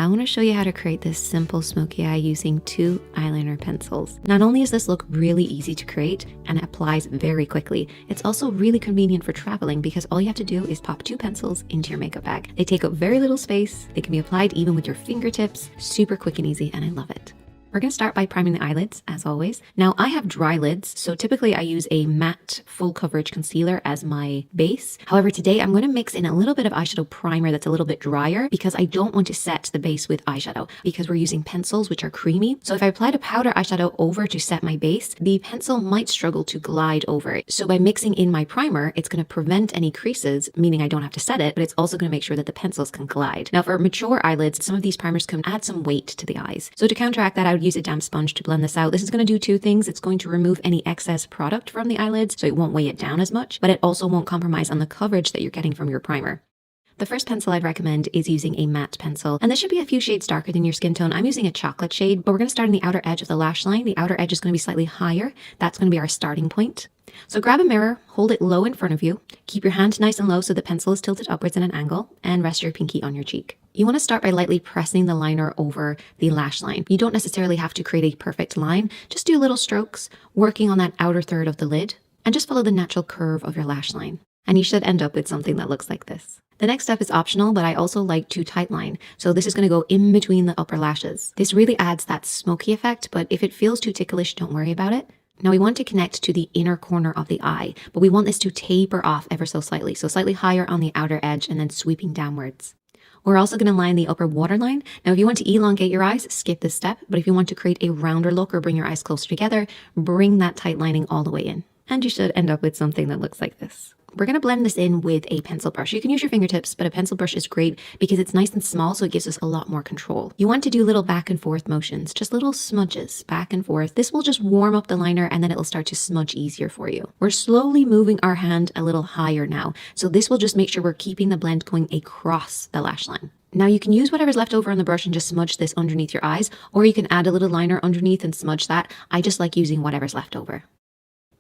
I want to show you how to create this simple smoky eye using 2 eyeliner pencils. Not only is this look really easy to create and it applies very quickly, it's also really convenient for traveling because all you have to do is pop 2 pencils into your makeup bag. They take up very little space, they can be applied even with your fingertips, super quick and easy, and I love it. We're going to start by priming the eyelids, as always. Now, I have dry lids, so typically I use a matte full coverage concealer as my base. However, today I'm going to mix in a little bit of eyeshadow primer that's a little bit drier because I don't want to set the base with eyeshadow because we're using pencils which are creamy. So if I applied a powder eyeshadow over to set my base, the pencil might struggle to glide over it. So by mixing in my primer, it's going to prevent any creases, meaning I don't have to set it, but it's also going to make sure that the pencils can glide. Now, for mature eyelids, some of these primers can add some weight to the eyes. So to counteract that, I would use a damp sponge to blend this out. This is going to do 2 things. It's going to remove any excess product from the eyelids, so it won't weigh it down as much, but it also won't compromise on the coverage that you're getting from your primer. The first pencil I'd recommend is using a matte pencil, and this should be a few shades darker than your skin tone. I'm using a chocolate shade, but we're going to start on the outer edge of the lash line. The outer edge is going to be slightly higher. That's going to be our starting point. So grab a mirror, hold it low in front of you, keep your hand nice and low so the pencil is tilted upwards at an angle, and rest your pinky on your cheek. You want to start by lightly pressing the liner over the lash line. You don't necessarily have to create a perfect line, just do little strokes, working on that outer third of the lid, and just follow the natural curve of your lash line. And you should end up with something that looks like this. The next step is optional, but I also like to tightline. So this is going to go in between the upper lashes. This really adds that smoky effect, but if it feels too ticklish, don't worry about it. Now we want to connect to the inner corner of the eye, but we want this to taper off ever so slightly higher on the outer edge and then sweeping downwards. We're also going to line the upper waterline. Now, if you want to elongate your eyes, skip this step, but if you want to create a rounder look or bring your eyes closer together, bring that tight lining all the way in. And you should end up with something that looks like this. We're going to blend this in with a pencil brush. You can use your fingertips, but a pencil brush is great because it's nice and small, so it gives us a lot more control. You want to do little back and forth motions, just little smudges back and forth. This will just warm up the liner and then it'll start to smudge easier for you. We're slowly moving our hand a little higher now, so this will just make sure we're keeping the blend going across the lash line. Now you can use whatever's left over on the brush and just smudge this underneath your eyes, or you can add a little liner underneath and smudge that. I just like using whatever's left over.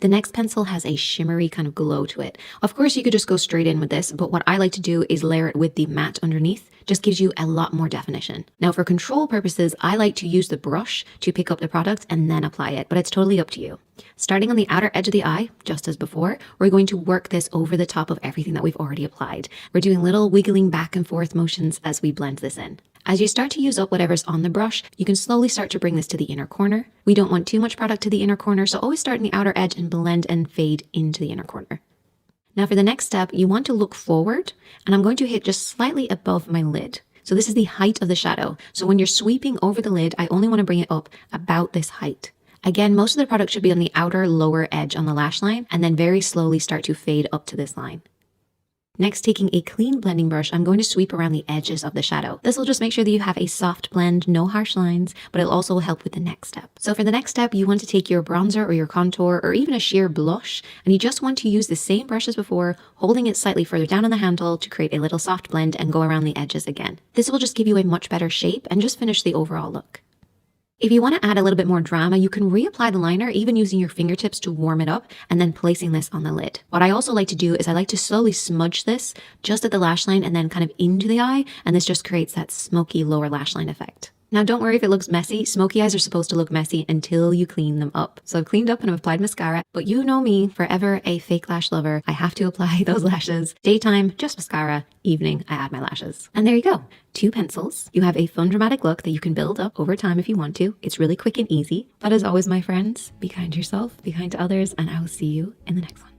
The next pencil has a shimmery kind of glow to it. Of course, you could just go straight in with this, but what I like to do is layer it with the matte underneath. Just gives you a lot more definition. Now, for control purposes, I like to use the brush to pick up the product and then apply it, but it's totally up to you. Starting on the outer edge of the eye, just as before, we're going to work this over the top of everything that we've already applied. We're doing little wiggling back and forth motions as we blend this in. As you start to use up whatever's on the brush, you can slowly start to bring this to the inner corner. We don't want too much product to the inner corner, so always start in the outer edge and blend and fade into the inner corner. Now for the next step, you want to look forward, and I'm going to hit just slightly above my lid. So this is the height of the shadow. So when you're sweeping over the lid, I only want to bring it up about this height. Again, most of the product should be on the outer lower edge on the lash line, and then very slowly start to fade up to this line. Next, taking a clean blending brush, I'm going to sweep around the edges of the shadow. This will just make sure that you have a soft blend, no harsh lines, but it'll also help with the next step. So for the next step, you want to take your bronzer or your contour or even a sheer blush, and you just want to use the same brush as before, holding it slightly further down on the handle to create a little soft blend and go around the edges again. This will just give you a much better shape and just finish the overall look. If you want to add a little bit more drama, you can reapply the liner, even using your fingertips to warm it up and then placing this on the lid. What I also like to do is I like to slowly smudge this just at the lash line and then kind of into the eye, and this just creates that smoky lower lash line effect. Now don't worry if it looks messy. Smoky eyes are supposed to look messy until you clean them up. So I've cleaned up and I've applied mascara, but you know me, forever a fake lash lover. I have to apply those lashes. Daytime, just mascara. Evening, I add my lashes. And there you go. 2 pencils. You have a fun dramatic look that you can build up over time if you want to. It's really quick and easy. But as always, my friends, be kind to yourself, be kind to others, and I will see you in the next one.